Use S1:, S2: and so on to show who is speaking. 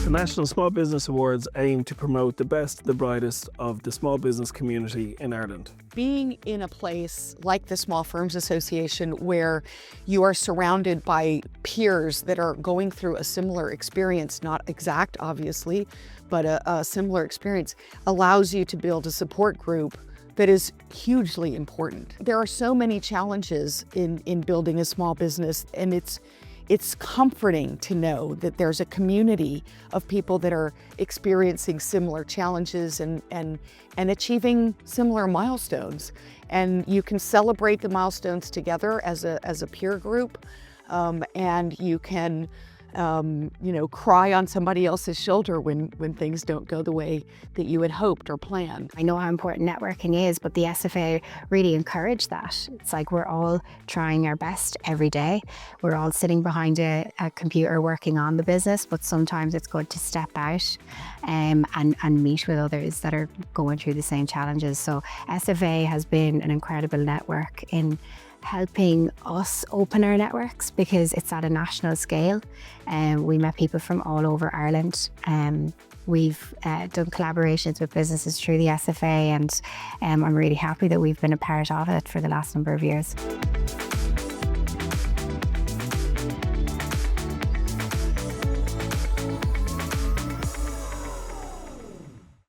S1: The National Small Business Awards aim to promote the best, the brightest of the small business community in Ireland.
S2: Being in a place like the Small Firms Association where you are surrounded by peers that are going through a similar experience, not exact obviously, but a similar experience, allows you to build a support group that is hugely important. There are so many challenges in building a small business, and it's comforting to know that there's a community of people that are experiencing similar challenges and achieving similar milestones. And you can celebrate the milestones together as a peer group, and you can cry on somebody else's shoulder when things don't go the way that you had hoped or planned.
S3: I know how important networking is, but the SFA really encourage that. It's like we're all trying our best every day. We're all sitting behind a computer working on the business, but sometimes it's good to step out and meet with others that are going through the same challenges. So SFA has been an incredible network in helping us open our networks because it's at a national scale. We met people from all over Ireland. We've done collaborations with businesses through the SFA, and I'm really happy that we've been a part of it for the last number of years.